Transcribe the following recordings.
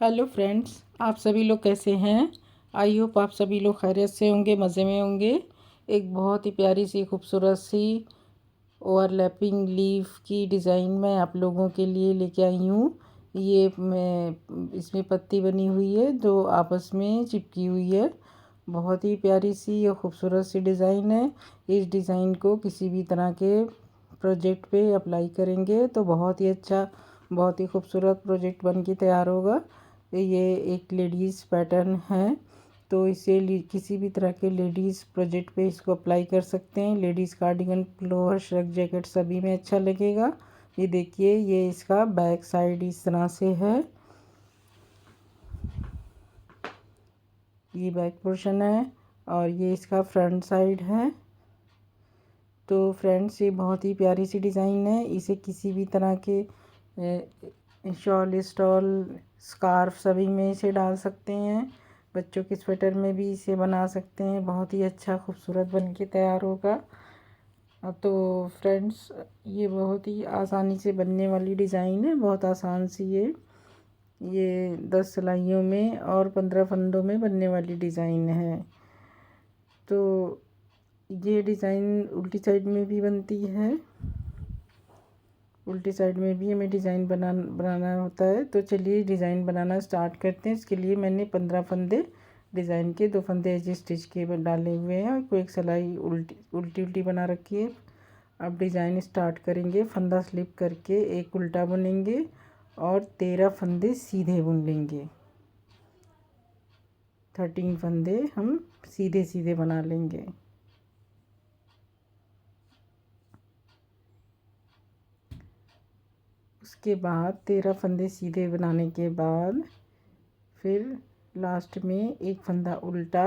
Hello friends, आप सभी लोग कैसे हैं। आई होप आप सभी लोग खैरियत से होंगे, मज़े में होंगे। एक बहुत ही प्यारी सी खूबसूरत सी ओवरलैपिंग लीफ की डिज़ाइन मैं आप लोगों के लिए लेके आई हूँ। ये मैं इसमें पत्ती बनी हुई है जो आपस में चिपकी हुई है। बहुत ही प्यारी सी और ख़ूबसूरत सी डिज़ाइन है। इस डिज़ाइन को किसी भी तरह के प्रोजेक्ट पे अप्लाई करेंगे तो बहुत ही अच्छा, बहुत ही खूबसूरत प्रोजेक्ट बन के तैयार होगा। ये एक लेडीज़ पैटर्न है, तो इसे किसी भी तरह के लेडीज़ प्रोजेक्ट पे इसको अप्लाई कर सकते हैं। Ladies cardigan, floor, shrug jacket सभी में अच्छा लगेगा। ये देखिए, ये इसका बैक साइड इस तरह से है। ये बैक पोर्शन है और ये इसका फ्रंट साइड है। तो फ्रेंड्स, ये बहुत ही प्यारी सी डिज़ाइन है। इसे किसी भी तरह के शॉल, स्टॉल, स्कार्फ सभी में इसे डाल सकते हैं। बच्चों के स्वेटर में भी इसे बना सकते हैं। बहुत ही अच्छा खूबसूरत बन के तैयार होगा। तो फ्रेंड्स, ये बहुत ही आसानी से बनने वाली डिज़ाइन है, बहुत आसान सी ये 10 सिलाइयों में और 15 फंदों में बनने वाली डिज़ाइन है। तो ये डिज़ाइन उल्टी साइड में भी बनती है। उल्टी साइड में भी हमें डिज़ाइन बनाना होता है। तो चलिए डिज़ाइन बनाना स्टार्ट करते हैं। इसके लिए मैंने 15 फंदे डिज़ाइन के, 2 फंदे एज स्टिच के डाले हुए हैं और कोई एक सिलाई उल्टी उल्टी बना रखी है। अब डिज़ाइन स्टार्ट करेंगे। फंदा स्लिप करके एक उल्टा बुनेंगे और 13 फंदे सीधे बुन लेंगे। 13 फंदे हम सीधे सीधे बना लेंगे। उसके बाद 13 फंदे सीधे बनाने के बाद फिर लास्ट में एक फंदा उल्टा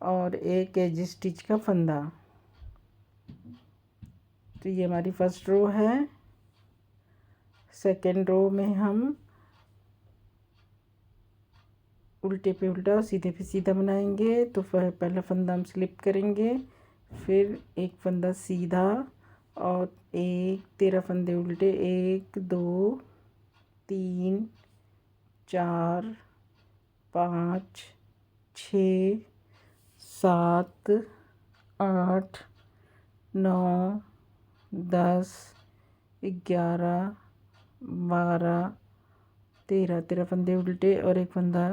और एक एज स्टिच का फंदा। तो ये हमारी फर्स्ट रो है। सेकेंड रो में हम उल्टे पे उल्टा और सीधे पे सीधा बनाएंगे। तो पहला फंदा हम स्लिप करेंगे, फिर एक फंदा सीधा और 13 फंदे उल्टे, 1 2 3 4 5 6 7 8 9 10 11 12 13 फंदे उल्टे और एक फंदा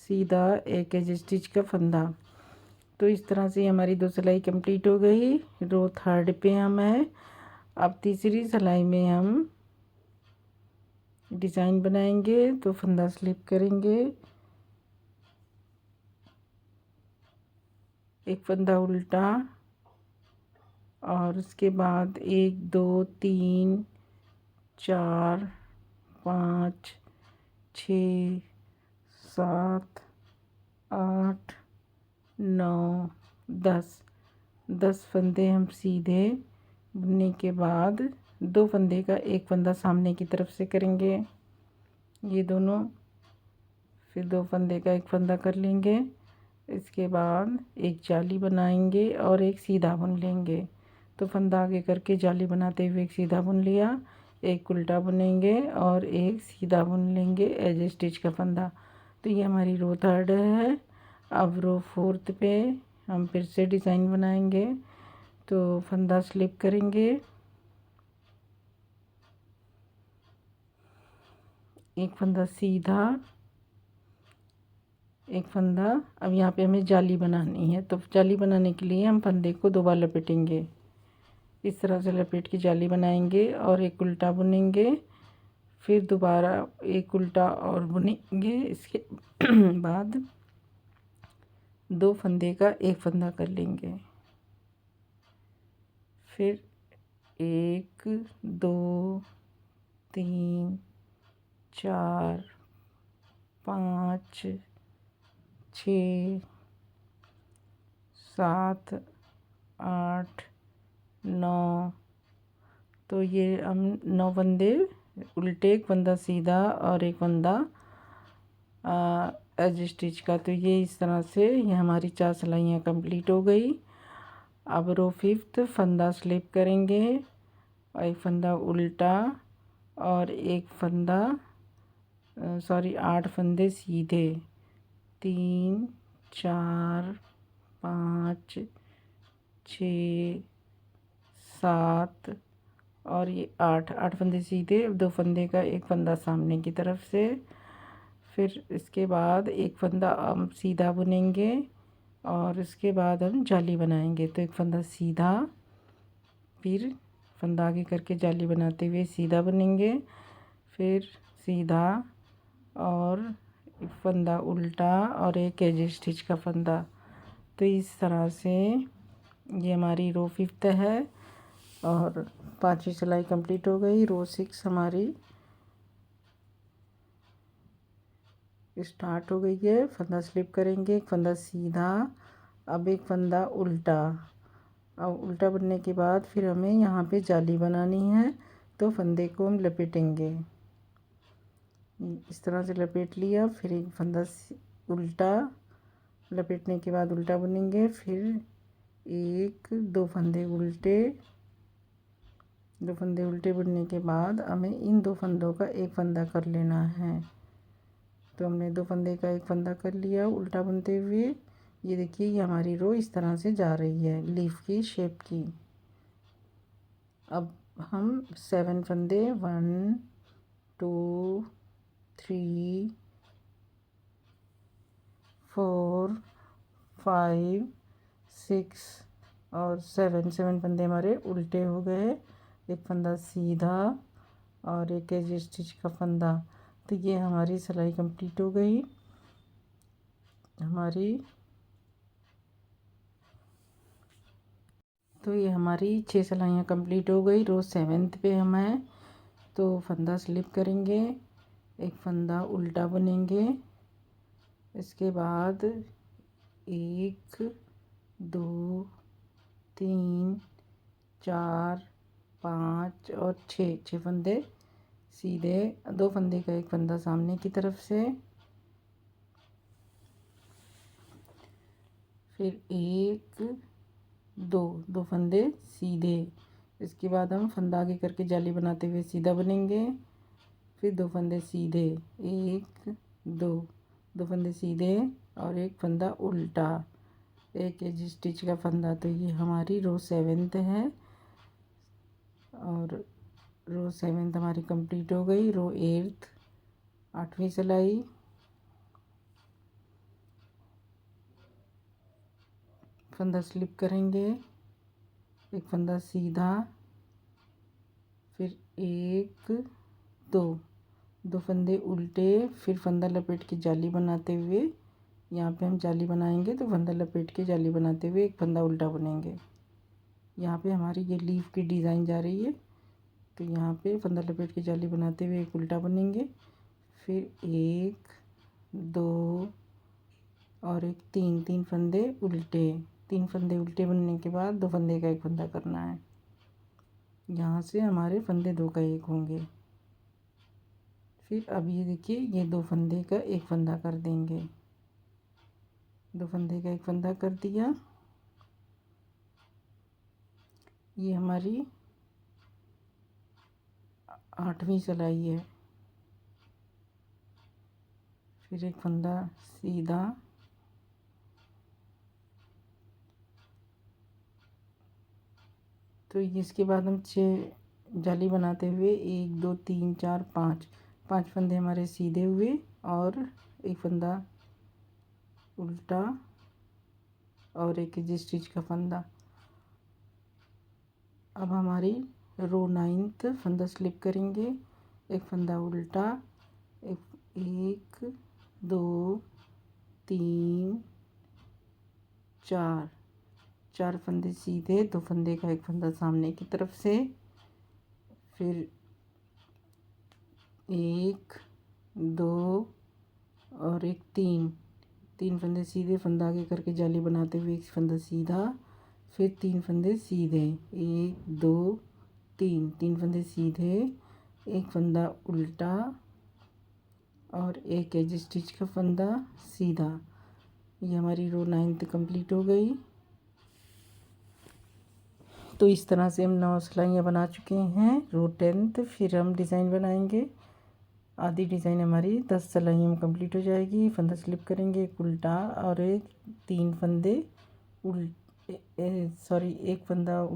सीधा, एक एज स्टिच का फंदा। तो इस तरह से हमारी 2 सिलाई कंप्लीट हो गई। रो थर्ड पे हम है। अब तीसरी सिलाई में हम डिज़ाइन बनाएंगे। तो फंदा स्लिप करेंगे, एक फंदा उल्टा और उसके बाद 1 2 3 4 5 6 7 8 9 10 फंदे हम सीधे बुनने के बाद 2 फंदे का एक फंदा सामने की तरफ से करेंगे, ये दोनों। फिर 2 फंदे का एक फंदा कर लेंगे। इसके बाद एक जाली बनाएंगे और एक सीधा बुन लेंगे। तो फंदा आगे करके जाली बनाते हुए एक सीधा बुन लिया, एक उल्टा बुनेंगे और एक सीधा बुन लेंगे एज स्टिच का फंदा। तो ये हमारी रो थर्ड है। अब रो फोर्थ पे हम फिर से डिज़ाइन बनाएंगे। तो फंदा स्लिप करेंगे, एक फंदा सीधा, एक फंदा। अब यहाँ पे हमें जाली बनानी है, तो जाली बनाने के लिए हम फंदे को 2 बार लपेटेंगे। इस तरह से लपेट के जाली बनाएंगे और एक उल्टा बुनेंगे, फिर दोबारा एक उल्टा और बुनेंगे। इसके बाद 2 फंदे का एक फंदा कर लेंगे। फिर 1 2 3 4 5 6 7 8 9। तो ये हम 9 फंदे उल्टे, एक फंदा सीधा और एक फंदा एज स्टिच का। तो ये इस तरह से ये हमारी 4 सिलाइयाँ कंप्लीट हो गई। अब रो फिफ्थ, फंदा स्लिप करेंगे और एक फंदा उल्टा और एक फंदा सॉरी 8 फंदे सीधे, 3 4 5 6 7 और ये 8 फंदे सीधे, 2 फंदे का एक फंदा सामने की तरफ से। फिर इसके बाद एक फंदा हम सीधा बुनेंगे और इसके बाद हम जाली बनाएंगे। तो एक फंदा सीधा, फिर फंदा आगे करके जाली बनाते हुए सीधा बुनेंगे, फिर सीधा और एक फंदा उल्टा और एक एज स्टिच का फंदा। तो इस तरह से ये हमारी रो 5th है और 5वीं सिलाई कंप्लीट हो गई। रो 6 हमारी स्टार्ट हो गई है। फंदा स्लिप करेंगे, एक फंदा सीधा, अब एक फंदा उल्टा। अब उल्टा बनने के बाद फिर हमें यहाँ पे जाली बनानी है, तो फंदे को हम लपेटेंगे। इस तरह से लपेट लिया, फिर एक फंदा उल्टा, लपेटने के बाद उल्टा बुनेंगे, फिर 2 फंदे उल्टे। 2 फंदे उल्टे बुनने के बाद हमें इन 2 फंदों का एक फंदा कर लेना है। तो हमने 2 फंदे का एक फंदा कर लिया उल्टा बुनते हुए। ये देखिए, ये हमारी रो इस तरह से जा रही है लीफ की शेप की। अब हम 7 फंदे 1 2 3 4 5 6 और 7 फंदे हमारे उल्टे हो गए। एक फंदा सीधा और एक एज स्टिच का फंदा। तो ये हमारी सिलाई कंप्लीट हो गई। तो ये हमारी 6 सिलाइयाँ कंप्लीट हो गई। रो 7th पे हम हैं, तो फंदा स्लिप करेंगे, एक फंदा उल्टा बुनेंगे, इसके बाद 1 2 3 4 5 और 6 फंदे सीधे, 2 फंदे का एक फंदा सामने की तरफ से, फिर 1 2 फंदे सीधे। इसके बाद हम फंदा आगे करके जाली बनाते हुए सीधा बुनेंगे, फिर 2 फंदे सीधे, 1 2 फंदे सीधे और एक फंदा उल्टा, एक एज स्टिच का फंदा। तो ये हमारी रो 7th है और रो 7th हमारी कंप्लीट हो गई। रो 8th 8वीं सिलाई, फंदा स्लिप करेंगे, एक फंदा सीधा, फिर 1 2 फंदे उल्टे, फिर फंदा लपेट के जाली बनाते हुए, यहाँ पे हम जाली बनाएंगे तो फंदा लपेट के जाली बनाते हुए एक फंदा उल्टा बुनेंगे। यहाँ पे हमारी ये लीफ की डिज़ाइन जा रही है, तो यहाँ पे फंदा लपेट के जाली बनाते हुए एक उल्टा बुनेंगे, फिर 1 2 और एक 3 फंदे उल्टे। 3 फंदे उल्टे बुनने के बाद 2 फंदे का एक फंदा करना है। यहाँ से हमारे फंदे 2 का 1 होंगे। फिर अब ये देखिए, ये 2 फंदे का एक फंदा कर देंगे। 2 फंदे का एक फंदा कर दिया। ये हमारी 8वीं सिलाई है। फिर एक फंदा सीधा, तो इसके बाद हम 6 जाली बनाते हुए 1 2 3 4 5 फंदे हमारे सीधे हुए और एक फंदा उल्टा और एक एज स्टिच का फंदा। अब हमारी रो 9th, फंदा स्लिप करेंगे, एक फंदा उल्टा, 1 2 3 4 फंदे सीधे, 2 फंदे का एक फंदा सामने की तरफ से, फिर 1 2 और एक 3 फंदे सीधे, फंदा आगे करके जाली बनाते हुए एक फंदा सीधा, फिर 3 फंदे सीधे, 1 2 3 फंदे सीधे, एक फंदा उल्टा और एक एज स्टिच का फंदा सीधा। ये हमारी रो 9th कंप्लीट हो गई। तो इस तरह से हम 9 सिलाइयाँ बना चुके हैं। रो 10th फिर हम डिज़ाइन बनाएंगे। आधी डिज़ाइन हमारी 10 सिलाइयों में कंप्लीट हो जाएगी। फंदा स्लिप करेंगे, एक उल्टा और एक 3 फंदे एक फंदा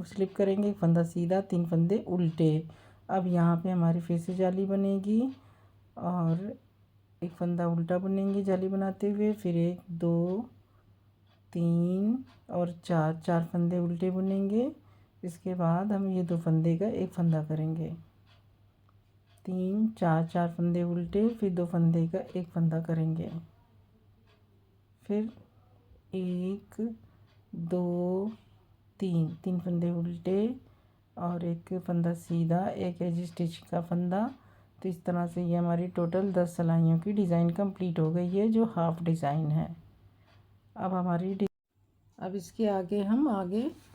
स्लिप करेंगे, एक फंदा सीधा, 3 फंदे उल्टे। अब यहाँ पे हमारी फिर से जाली बनेगी और एक फंदा उल्टा बुनेंगे जाली बनाते हुए, फिर 1 2 3 और 4 फंदे उल्टे बुनेंगे। इसके बाद हम ये 2 फंदे का एक फंदा करेंगे, 3 4 फंदे उल्टे, फिर 2 फंदे का एक फंदा करेंगे, फिर 1 2 3 फंदे उल्टे और एक फंदा सीधा, एक एज स्टिच का फंदा। तो इस तरह से ये हमारी टोटल 10 सिलाइयों की डिज़ाइन कंप्लीट हो गई है, जो हाफ डिज़ाइन है। अब इसके आगे हम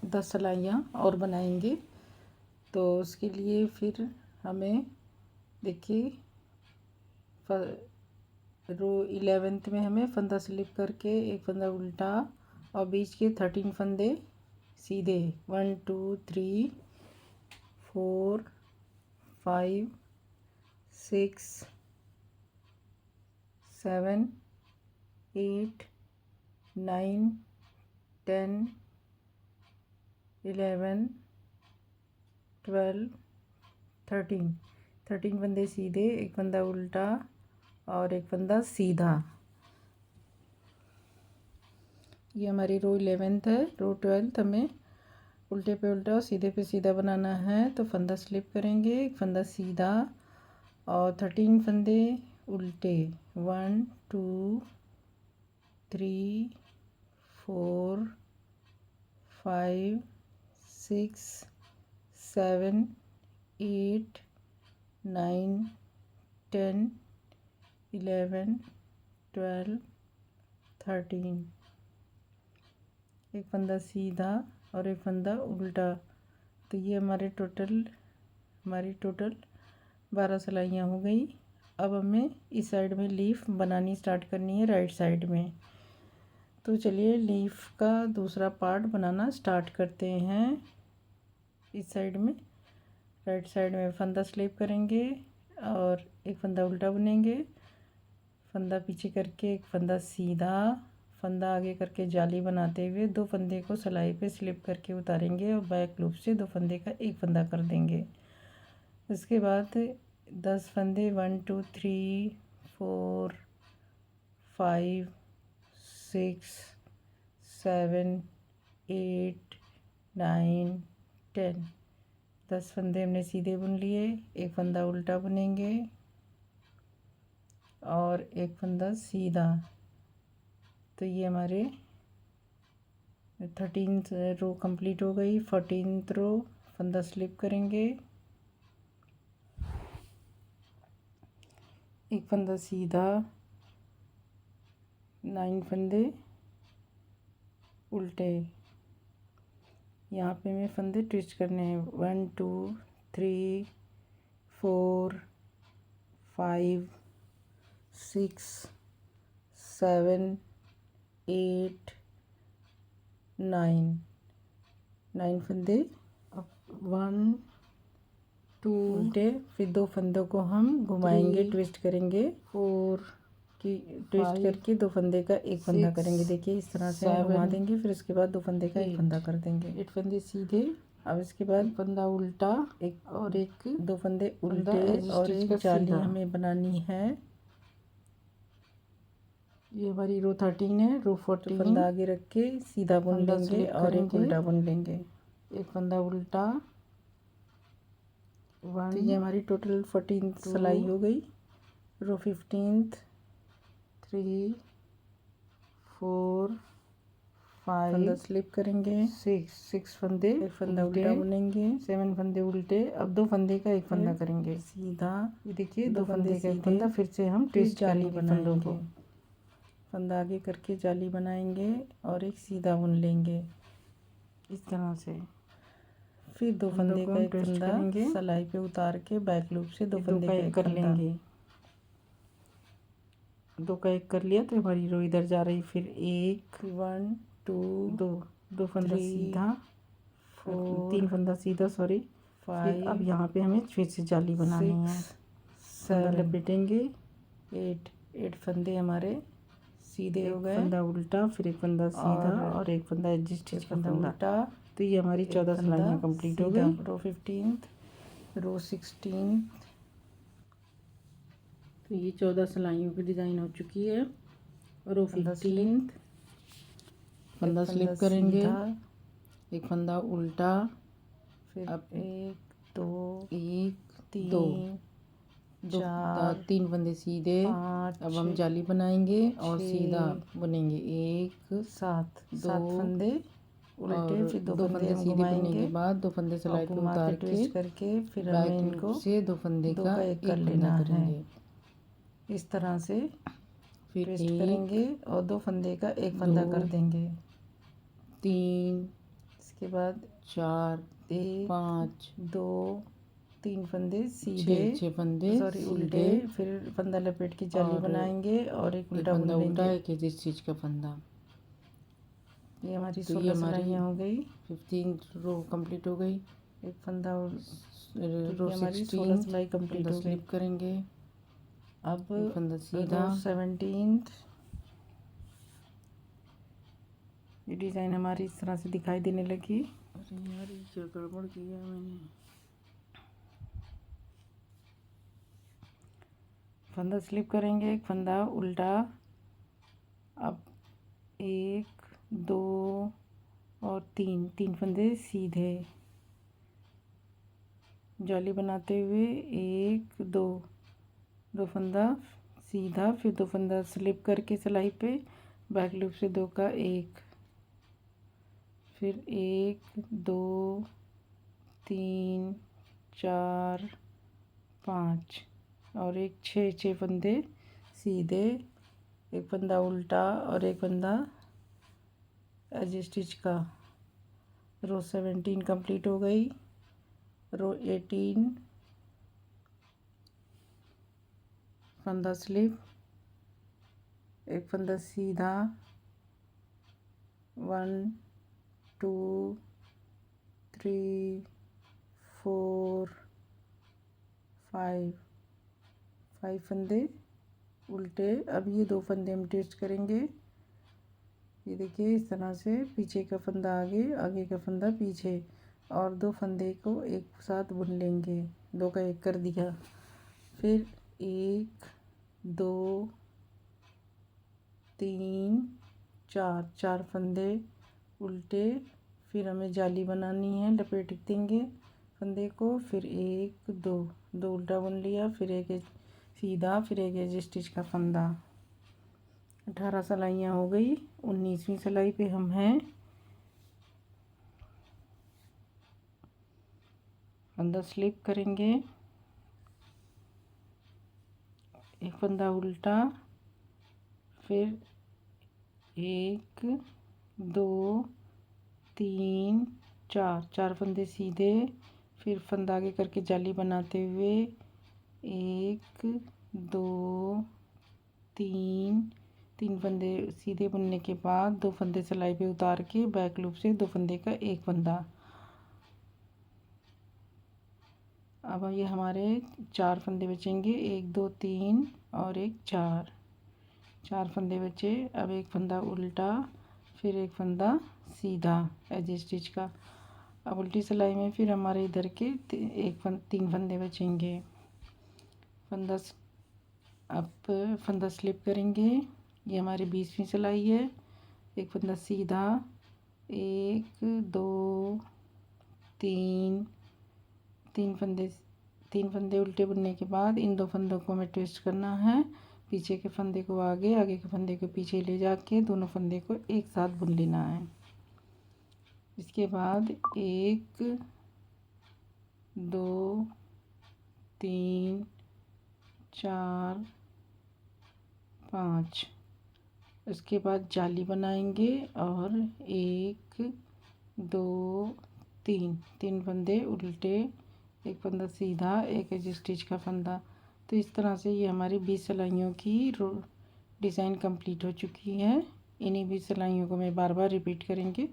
10 सिलाइयाँ और बनाएंगे। तो उसके लिए फिर हमें देखिए रो 11th में हमें फंदा स्लिप करके एक फंदा उल्टा और बीच के 13 फंदे सीधे 1 2 3 4 5 6 7 8 9 10 11 12 13 फंदे सीधे, एक फंदा उल्टा और एक फंदा सीधा। ये हमारी रो 11th है। रो 12th हमें उल्टे पे उल्टा और सीधे पे सीधा बनाना है। तो फंदा स्लिप करेंगे, एक फंदा सीधा और 13 फंदे उल्टे 1 2 3 4 5 6 7 8 9 10 11 12 13, एक फंदा सीधा और एक फंदा उल्टा। तो ये हमारी टोटल 12 सिलाइयाँ हो गई। अब हमें इस साइड में लीफ बनानी स्टार्ट करनी है, राइट साइड में। तो चलिए लीफ का दूसरा पार्ट बनाना स्टार्ट करते हैं। इस साइड में राइट साइड में फंदा स्लिप करेंगे और एक फंदा उल्टा बुनेंगे, फंदा पीछे करके एक फंदा सीधा, फंदा आगे करके जाली बनाते हुए 2 फंदे को सिलाई पे स्लिप करके उतारेंगे और बैक लूप से 2 फंदे का एक फंदा कर देंगे। उसके बाद 10 फंदे 1 2 3 4 5 6 7 8 9 10, 10 फंदे हमने सीधे बुन लिए, एक फंदा उल्टा बुनेंगे और एक फंदा सीधा। तो ये हमारे 13th रो कंप्लीट हो गई। 14th रो फंदा स्लिप करेंगे, एक फंदा सीधा, 9 फंदे उल्टे। यहाँ पे हमें फंदे ट्विस्ट करने हैं 1 2 3 4 5 6 7 8 9 फंदे, 1 2 उल्टे, फिर 2 फंदों को हम घुमाएंगे, ट्विस्ट करेंगे 4 की ट्विस्ट करके 2 फंदे का एक फंदा करेंगे। देखिए इस तरह से हम घुमा देंगे, फिर उसके बाद 2 फंदे का एक फंदा कर देंगे, 8 फंदे सीधे। अब इसके बाद फंदा उल्टा एक 2 फंदे उल्टे और एक जाली हमें बनानी है। ये हमारी रो 13 है। रो 14 फंदा आगे रख के सीधा बुन लेंगे और एक उल्टा बुन लेंगे, एक फंदा उल्टा 1। तो ये हमारी टोटल 14 सिलाई हो गई। रो 15th 3 4 5 फंदा स्लिप करेंगे, 6 फंदे, एक फंदा उल्टा बुनेंगे, 7 फंदे उल्टे। अब 2 फंदे का एक फंदा करेंगे सीधा। ये देखिए 2 फंदे का एक फंदा, फिर से हम ट्विस्ट जाली बनाएंगे, फंदा आगे करके जाली बनाएंगे और एक सीधा बुन लेंगे इस तरह से। फिर 2 फंदे का एक फंदा सिलाई पे उतार के बैक लूप से 2 फंदे का एक कर लेंगे। 2 का एक कर लिया तो हमारी रो इधर जा रही। फिर 1 1 2 2 फंदा सीधा, 3 फंदा सीधा, 5। अब यहाँ पे हमें फिर से जाली बनानी है, फंदा लपेटेंगे। 8 फंदे हमारे सीधे हो गए, फंदा उल्टा, फिर एक फंदा सीधा और एक फंदा एज स्टिच का फंदा उल्टा। तो ये हमारी 14 सिलाइयाँ कंप्लीट हो गई। रो 15, रो 16। तो ये 14 सिलाइयों की डिज़ाइन हो चुकी है। रो 15, फंदा स्लिप करेंगे, एक फंदा उल्टा, फिर अब 1 2 4 3 फंदे सीधे। अब हम जाली बनाएंगे और सीधा बुनेंगे। 1 7 फंदे उल्टे, फिर 2 फंदे सीधे बुनने के बाद 2 फंदे सिलाई पे उतार के करके फिर हमें इनको से 2 फंदे का एक कर लेना है। इस तरह से फिर ट्विस्ट करेंगे और 2 फंदे का एक फंदा कर देंगे। 3, इसके बाद 4 5 2 3 फंदे सीधे, 6 फंदे सॉरी उल्टे, फिर फंदा लपेट के जाली बनाएंगे और एक उल्टा बुन लेंगे। एक इस चीज का फंदा। ये हमारी 16 सिलाइयाँ हो गई। 15 रो कंप्लीट हो गई। एक फंदा रो हमारी 16 सिलाई कंप्लीट हो गई। स्लिप करेंगे। अब फंदा सीधा। 17 ये डिज़ाइन हमारी इस तरह से दिखाई देने लगी। अरे यार ये क्या गड़बड़ किया मैंने। फंदा स्लिप करेंगे, एक फंदा उल्टा। अब 1 2 और 3 फंदे सीधे, जाली बनाते हुए 1 2 फंदा सीधा, फिर 2 फंदा स्लिप करके सिलाई पे बैक लूप से 2 का 1, फिर 1 2 3 4 5 और एक 6 फंदे सीधे, एक फंदा उल्टा और एक फंदा एज स्टिच का। रो 17 कंप्लीट हो गई। रो 18 फंदा स्लिप, एक फंदा सीधा, 1 2 3 4 5 फंदे उल्टे। अब ये 2 फंदे हम ट्विस्ट करेंगे। ये देखिए इस तरह से, पीछे का फंदा आगे, आगे का फंदा पीछे, और 2 फंदे को एक साथ बुन लेंगे। 2 का 1 कर दिया। फिर 1 2 3 4 फंदे उल्टे, फिर हमें जाली बनानी है, लपेट देंगे फंदे को, फिर 1 2 उल्टा बुन लिया, फिर एक सीधा, फिर एक एज स्टिच का फंदा। 18 सिलाइयाँ हो गई। 19वीं सिलाई पे हम हैं। फंदा स्लिप करेंगे, एक फंदा उल्टा, फिर 1 2 3 4 फंदे सीधे, फिर फंदा आगे करके जाली बनाते हुए 1 2 3 फंदे सीधे बुनने के बाद 2 फंदे सिलाई पे उतार के बैक लूप से 2 फंदे का एक फंदा। अब ये हमारे 4 फंदे बचेंगे, 1 2 3 और एक 4 फंदे बचे। अब एक फंदा उल्टा, फिर एक फंदा सीधा एज स्टिच का। अब उल्टी सिलाई में फिर हमारे इधर के 3 फंदे बचेंगे। अब फंदा स्लिप करेंगे। ये हमारी 20वीं सिलाई है। एक फंदा सीधा, 1 2 3 फंदे उल्टे बुनने के बाद इन 2 फंदों को हमें ट्विस्ट करना है। पीछे के फंदे को आगे, आगे के फंदे को पीछे ले जाके दोनों फंदे को एक साथ बुन लेना है। इसके बाद 1 2 3 4 5, इसके बाद जाली बनाएंगे और 1 2 3 फंदे उल्टे, एक फंदा सीधा, एक एज स्टिच का फंदा। तो इस तरह से ये हमारी 20 सिलाइयों की डिज़ाइन कंप्लीट हो चुकी है। इन्हीं 20 सिलाइयों को मैं बार बार रिपीट करेंगे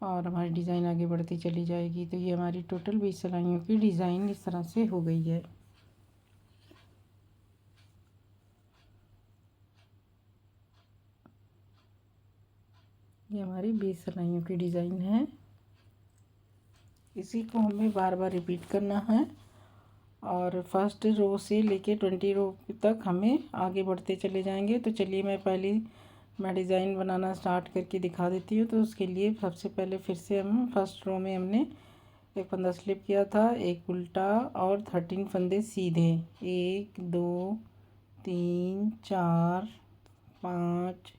और हमारी डिज़ाइन आगे बढ़ती चली जाएगी। तो ये हमारी टोटल 20 सिलाइयों की डिज़ाइन इस तरह से हो गई है। ये हमारी 20 सिलाइयों की डिज़ाइन है। इसी को हमें बार बार रिपीट करना है और फर्स्ट रो से लेके 20 रो तक हमें आगे बढ़ते चले जाएंगे। तो चलिए मैं डिज़ाइन बनाना स्टार्ट करके दिखा देती हूँ। तो उसके लिए सबसे पहले फिर से हम फर्स्ट रो में हमने एक फंदा स्लिप किया था, एक उल्टा और 13 फंदे सीधे। 1 2 3 4 5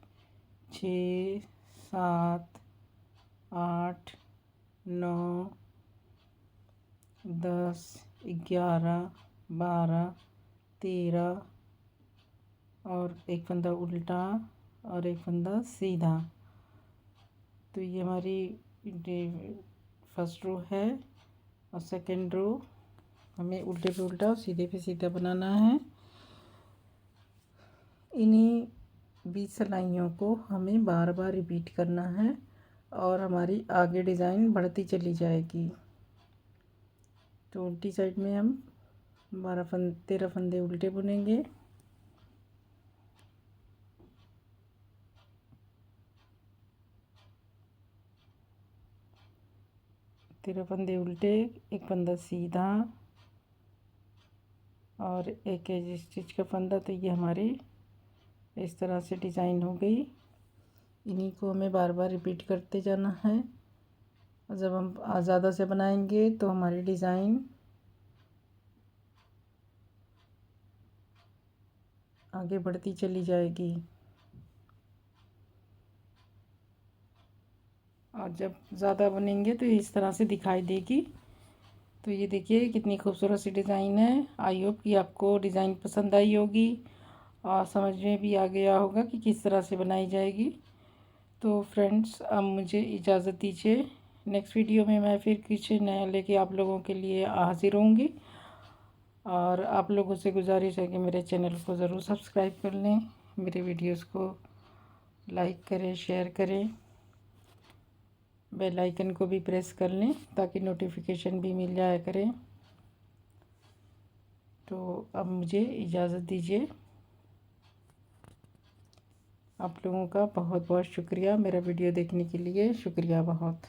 6 7 8 9 10 11 12 13 और एक फंदा उल्टा और एक फंदा सीधा। तो ये हमारी फर्स्ट रो है और सेकंड रो हमें उल्टे पे उल्टा और सीधे पे सीधा बनाना है। इन्हीं 20 सिलाइयों को हमें बार बार रिपीट करना है और हमारी आगे डिज़ाइन बढ़ती चली जाएगी। तो उल्टी साइड में हम 13 फंदे उल्टे बुनेंगे, तेरह फंदे उल्टे, एक फंदा सीधा और एक एज स्टिच का फंदा। तो ये हमारी इस तरह से डिज़ाइन हो गई। इन्हीं को हमें बार बार रिपीट करते जाना है। और जब हम ज़्यादा से बनाएंगे तो हमारी डिज़ाइन आगे बढ़ती चली जाएगी। और जब ज़्यादा बनेंगे तो इस तरह से दिखाई देगी। तो ये देखिए कितनी खूबसूरत सी डिज़ाइन है। आई होप कि आपको डिज़ाइन पसंद आई होगी और समझ में भी आ गया होगा कि किस तरह से बनाई जाएगी। तो फ्रेंड्स, अब मुझे इजाज़त दीजिए। नेक्स्ट वीडियो में मैं फिर कुछ नया लेके आप लोगों के लिए हाजिर होंगी। और आप लोगों से गुजारिश है कि मेरे चैनल को ज़रूर सब्सक्राइब कर लें, मेरे वीडियोस को लाइक करें, शेयर करें, बेल आइकन को भी प्रेस कर लें ताकि नोटिफिकेशन भी मिल जाया करें। तो अब मुझे इजाज़त दीजिए। आप लोगों का बहुत बहुत शुक्रिया, मेरा वीडियो देखने के लिए शुक्रिया बहुत।